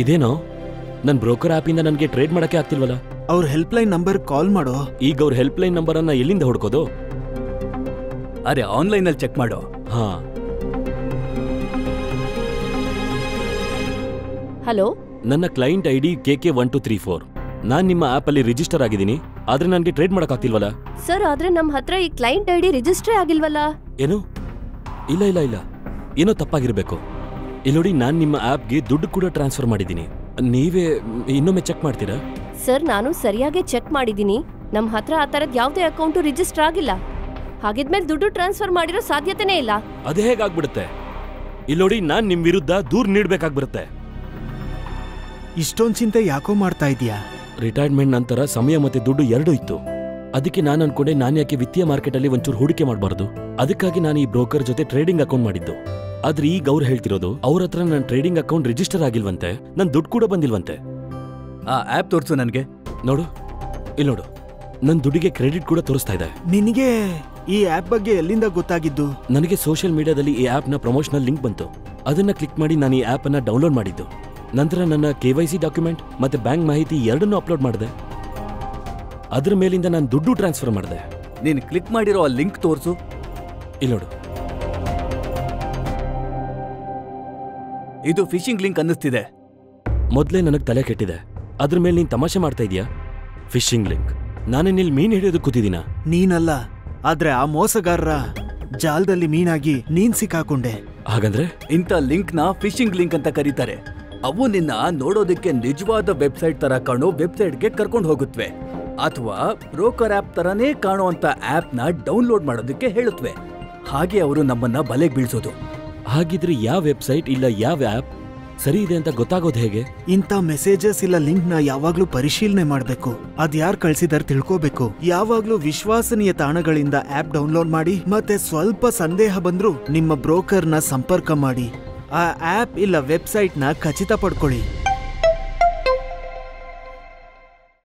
ಇದೇನೋ ನನ್ನ ಬ್ರೋಕರ್ ಆಪಿಂದ ನನಗೆ ಟ್ರೇಡ್ ಮಾಡಕ್ಕೆ ಆಗ್ತಿಲ್ವಲ್ಲ. ಅವ್ರ ಹೆಲ್ಪ್ಲೈನ್ ನಂಬರ್ ಕಾಲ್ ಮಾಡೋ. ಈಗ ಅವ್ರ ಹೆಲ್ಪ್ಲೈನ್ ನಂಬರ್ ಅನ್ನ ಎಲ್ಲಿಂದ ಹುಡ್ಕೋದು? ಅರೆ ಆನ್ಲೈನ್ ಅಲ್ಲಿ ಚೆಕ್ ಮಾಡೋ. ಹಾ. ಹಲೋ, ನನ್ನ ಕ್ಲೈಂಟ್ ID KK1234. ನಾನ್ ನಿಮ್ಮ ಆಪ್ ಅಲ್ಲಿ ರಿಜಿಸ್ಟರ್ ಆಗಿದ್ದೀನಿ, ಆದ್ರೆ ನನಗೆ ಟ್ರೇಡ್ ಮಾಡಕ್ ಆಗ್ತಿಲ್ವಲ್ಲ. ಸರ್ ಆದ್ರೆ ನಮ್ಮ ಹತ್ರ ಈ ಕ್ಲೈಂಟ್ ID ರಿಜಿಸ್ಟರ್ ಆಗಿಲ್ವಲ್ಲ. ಏನು? ಇಲ್ಲ ಇಲ್ಲ ಇಲ್ಲ, ಏನೋ ತಪ್ಪಾಗಿರ್ಬೇಕು. ಇಲ್ಲೋಡಿ, ನಾನ್ ನಿಮ್ಮ ಆಪ್ಗೆ ದುಡ್ಡು ಕೂಡ ಟ್ರಾನ್ಸ್ಫರ್ ಮಾಡಿದ್ದೀನಿ. ನೀವೇ ಇನ್ನೊಮ್ಮೆ ಚೆಕ್ ಮಾಡ್ತೀರಾ? ಸರ್ ನಾನು ಸರಿಯಾಗಿ ಚೆಕ್ ಮಾಡಿದ್ದೀನಿ. ನಮ್ಮ ಹತ್ರ ಆ ತರದ್ ಯಾವುದೇ ಅಕೌಂಟ್ ರಿಜಿಸ್ಟರ್ ಆಗಿಲ್ಲ. ಹಾಗಿದ್ಮೇಲೆ ದುಡ್ಡು ಟ್ರಾನ್ಸ್ಫರ್ ಮಾಡಿರೋ ಸಾಧ್ಯತೆನೇ ಇಲ್ಲ. ಅದೇ ಹೇಗಾಗ್ಬಿಡುತ್ತೆ? ಇಲ್ಲೋಡಿ, ನಾನ್ ನಿಮ್ ವಿರುದ್ಧ ದೂರ್ ನೀಡ್ಬೇಕಾಗ್ಬಿಡುತ್ತೆ. ಇಷ್ಟೊಂದ್ ಚಿಂತೆ ಯಾಕೋ ಮಾಡ್ತಾ ಇದೀಯಾ? ರಿಟೈರ್ಮೆಂಟ್ ನಂತರ ಸಮಯ ಮತ್ತೆ ದುಡ್ಡು ಎರಡೂ ಇತ್ತು. ಅದಕ್ಕೆ ನಾನು ಅನ್ಕೊಂಡೆ, ನಾನು ಯಾಕೆ ವಿತ್ತೀಯ ಮಾರ್ಕೆಟ್ ಅಲ್ಲಿ ಒಂಚೂರು ಹೂಡಿಕೆ ಮಾಡಬಾರ್ದು. ಅದಕ್ಕಾಗಿ ನಾನು ಈ ಬ್ರೋಕರ್ ಜೊತೆ ಟ್ರೇಡಿಂಗ್ ಅಕೌಂಟ್ ಮಾಡಿದ್ದು. ಆದ್ರೆ ಈಗ ಅವ್ರು ಹೇಳ್ತಿರೋದು ಅವ್ರ ಹತ್ರ ನನ್ನ ಟ್ರೇಡಿಂಗ್ ಅಕೌಂಟ್ ರಿಜಿಸ್ಟರ್ ಆಗಿಲ್ವಂತೆ, ನನ್ ದುಡ್ಡು ಕೂಡ ಬಂದಿಲ್ವಂತೆ. ಆ ಆಪ್ ತೋರಿಸು ನನಗೆ. ನೋಡು, ಇಲ್ಲಿ ನೋಡು, ನನ್ ದುಡ್ಡಿಗೆ ಕ್ರೆಡಿಟ್ ಕೂಡ ತೋರಿಸ್ತಾ ಇದೆ. ನಿನಗೆ ಈ ಆಪ್ ಬಗ್ಗೆ ಎಲ್ಲಿಂದ ಗೊತ್ತಾಗಿದ್ದು? ನನಗೆ ಸೋಷಿಯಲ್ ಮೀಡಿಯಾದಲ್ಲಿ ಈ ಆಪ್ ನ ಪ್ರಮೋಷನಲ್ ಲಿಂಕ್ ಬಂತು. ಅದನ್ನ ಕ್ಲಿಕ್ ಮಾಡಿ ನಾನು ಈ ಆಪ್ ಅನ್ನ ಡೌನ್ಲೋಡ್ ಮಾಡಿದ್ದು. ನಂತರ ನನ್ನ KYC ಡಾಕ್ಯುಮೆಂಟ್ ಮತ್ತೆ ಬ್ಯಾಂಕ್ ಮಾಹಿತಿ ಎರಡನ್ನೂ ಅಪ್ಲೋಡ್ ಮಾಡಿದೆ. ಅದ್ರ ಮೇಲಿಂದ ನಾನು ದುಡ್ಡು ಟ್ರಾನ್ಸ್ಫರ್ ಮಾಡಿದೆ. ನೀನು ಕ್ಲಿಕ್ ಮಾಡಿರೋ ಆ ಲಿಂಕ್ ತೋರಿಸು. ಇಲ್ಲಿ ನೋಡು, ಇದು ಫಿಶಿಂಗ್ ಲಿಂಕ್ ಅನ್ನಿಸ್ತಿದೆ. ಮೊದಲೇ ನನಗೆ ತಲೆ ಕೆಟ್ಟಿದೆ. ಅದ್ರ ಮೇಲೆ ನೀನ್ ತಮಾಷೆ ಮಾಡ್ತಾ ಇದೀಯಾ? Fishing link? ನಾನೇನಿಲ್ಲಿ ಮೀನ್ ಹಿಡಿಯೋದು ಕೂತಿದ್ದೀನ? ನೀನಲ್ಲ, ಆದ್ರೆ ಆ ಮೋಸಗಾರರ ಜಾಲದಲ್ಲಿ ಮೀನಾಗಿ ನೀನ್ ಸಿಕ್ಕಾಕೊಂಡೆ. ಹಾಗಂದ್ರೆ ಇಂಥ ಲಿಂಕ್ ನ ಫಿಶಿಂಗ್ ಲಿಂಕ್ ಅಂತ ಕರೀತಾರೆ. ಅವು ನಿನ್ನ ನೋಡೋದಕ್ಕೆ ನಿಜವಾದ ವೆಬ್ಸೈಟ್ ತರ ಕಾಣೋ ವೆಬ್ಸೈಟ್ಗೆ ಕರ್ಕೊಂಡು ಹೋಗುತ್ತವೆ, ಅಥವಾ ಬ್ರೋಕರ್ ಆಪ್ ತರನೇ ಕಾಣುವಂತ ಆಪ್ ನ ಡೌನ್ಲೋಡ್ ಮಾಡೋದಕ್ಕೆ ಹೇಳುತ್ತವೆ. ಹಾಗೆ ಅವರು ನಮ್ಮನ್ನ ಬಲೆಗೆ ಬೀಳ್ಸೋದು. ಹಾಗಿದ್ರೆ ಯಾವ ವೆಬ್ಸೈಟ್ ಇಲ್ಲ ಯಾವ ಆಪ್ ಸರಿ ಇದೆ ಅಂತ ಗೊತ್ತಾಗೋದು ಹೇಗೆ? ಇಂಥ ಮೆಸೇಜಸ್ ಇಲ್ಲ ಲಿಂಕ್ ನ ಯಾವಾಗ್ಲೂ ಪರಿಶೀಲನೆ ಮಾಡ್ಬೇಕು. ಅದ್ಯಾರ್ ಕಳ್ಸಿದಾರ್ ತಿಳ್ಕೋಬೇಕು. ಯಾವಾಗ್ಲೂ ವಿಶ್ವಾಸನೀಯ ತಾಣಗಳಿಂದ ಆಪ್ ಡೌನ್ಲೋಡ್ ಮಾಡಿ, ಮತ್ತೆ ಸ್ವಲ್ಪ ಸಂದೇಹ ಬಂದ್ರೂ ನಿಮ್ಮ ಬ್ರೋಕರ್ ನ ಸಂಪರ್ಕ ಮಾಡಿ. ಆ ಆಪ್ ಇಲ್ಲ ವೆಬ್ಸೈಟ್ ನ ಖಚಿತ ಪಡ್ಕೊಳ್ಳಿ.